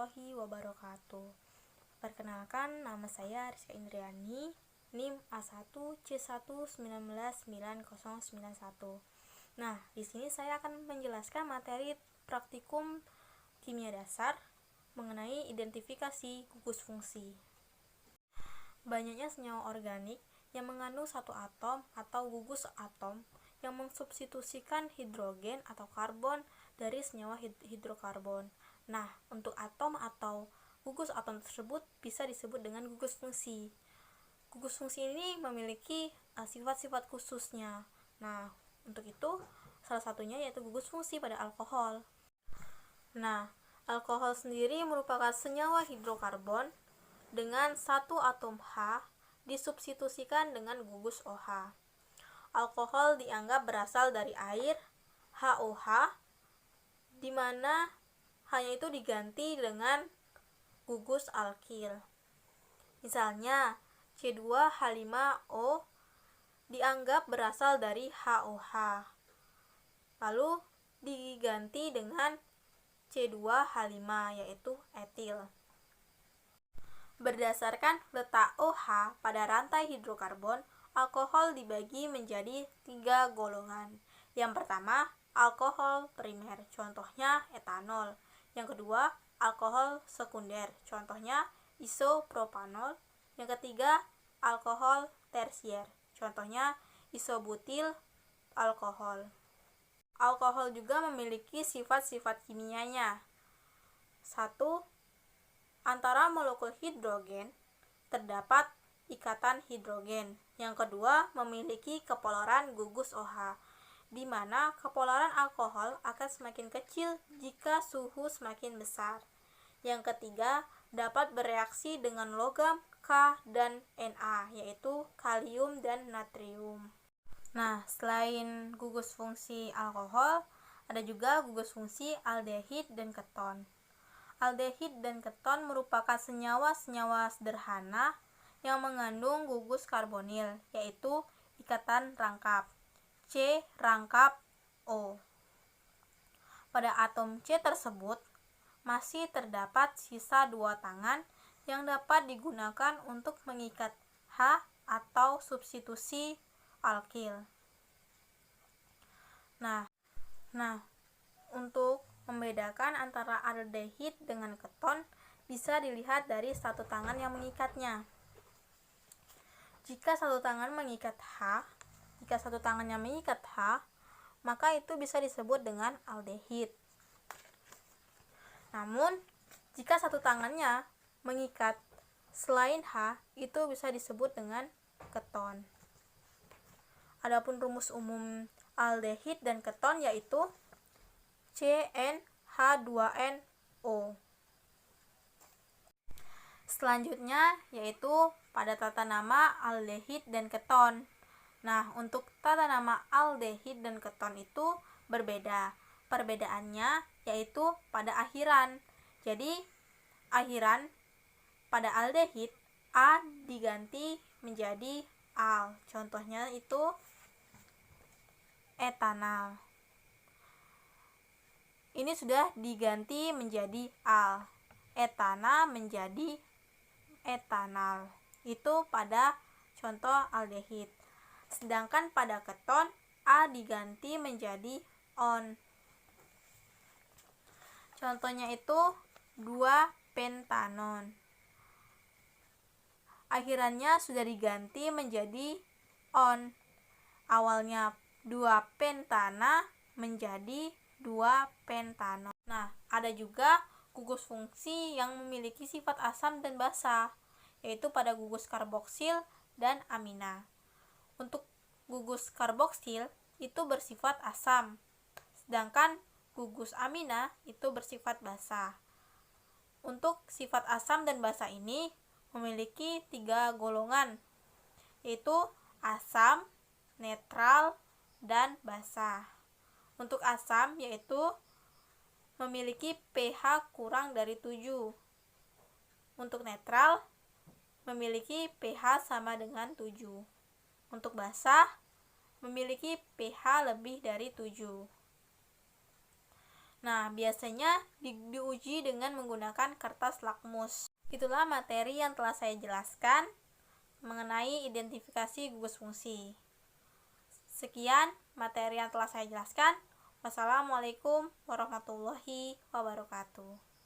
warahmatullahi wabarakatuh. Perkenalkan, nama saya Rizka Indriani, NIM A1C1199091. Nah, di sini saya akan menjelaskan materi praktikum kimia dasar mengenai identifikasi gugus fungsi. Banyaknya senyawa organik yang mengandung satu atom atau gugus atom yang mensubstitusikan hidrogen atau karbon dari senyawa hidrokarbon. Nah, untuk atom atau gugus atom tersebut bisa disebut dengan gugus fungsi. Gugus fungsi ini memiliki sifat-sifat khususnya. Nah, untuk itu salah satunya yaitu gugus fungsi pada alkohol. Nah, alkohol sendiri merupakan senyawa hidrokarbon dengan satu atom H disubstitusikan dengan gugus OH. Alkohol dianggap berasal dari air, HOH, di mana hanya itu diganti dengan gugus alkil. Misalnya, C2H5O dianggap berasal dari HOH, lalu diganti dengan C2H5 yaitu etil. Berdasarkan letak OH pada rantai hidrokarbon, alkohol dibagi menjadi 3 golongan. Yang pertama, alkohol primer, contohnya etanol. Yang kedua, alkohol sekunder, contohnya isopropanol. Yang ketiga, alkohol tersier, contohnya isobutil alkohol. Alkohol juga memiliki sifat-sifat kimianya. 1. Antara molekul hidrogen terdapat ikatan hidrogen. Yang kedua, memiliki kepolaran gugus OH, di mana kepolaran alkohol akan semakin kecil jika suhu semakin besar. Yang ketiga, dapat bereaksi dengan logam K dan Na, yaitu kalium dan natrium. Nah, selain gugus fungsi alkohol, ada juga gugus fungsi aldehid dan keton. Aldehid dan keton merupakan senyawa-senyawa sederhana yang mengandung gugus karbonil, yaitu ikatan rangkap C rangkap O. Pada atom C tersebut masih terdapat sisa 2 tangan yang dapat digunakan untuk mengikat H atau substitusi alkil. Nah, untuk membedakan antara aldehid dengan keton bisa dilihat dari satu tangan yang mengikatnya. Jika satu tangannya mengikat H, maka itu bisa disebut dengan aldehid. Namun, jika satu tangannya mengikat selain H, itu bisa disebut dengan keton. Adapun rumus umum aldehid dan keton yaitu CnH2nO. Selanjutnya yaitu pada tata nama aldehid dan keton. Nah, untuk tata nama aldehid dan keton itu berbeda. Perbedaannya yaitu pada akhiran. Jadi, akhiran pada aldehid A diganti menjadi al. Contohnya itu etanal. Ini sudah diganti menjadi al. Etana menjadi etanal. Itu pada contoh aldehid. Sedangkan pada keton A diganti menjadi on. Contohnya itu 2-pentanon. Akhirannya sudah diganti menjadi on. Awalnya 2-pentana menjadi 2-pentanon. Nah, ada juga gugus fungsi yang memiliki sifat asam dan basa, yaitu pada gugus karboksil dan amina. Untuk gugus karboksil itu bersifat asam, sedangkan gugus amina itu bersifat basa. Untuk sifat asam dan basa ini memiliki 3 golongan, yaitu asam, netral, dan basa. Untuk asam yaitu memiliki pH kurang dari 7. Untuk netral memiliki pH sama dengan 7. Untuk basa memiliki pH lebih dari 7. Nah, biasanya diuji dengan menggunakan kertas lakmus. Itulah materi yang telah saya jelaskan mengenai identifikasi gugus fungsi. Sekian materi yang telah saya jelaskan. Wassalamualaikum warahmatullahi wabarakatuh.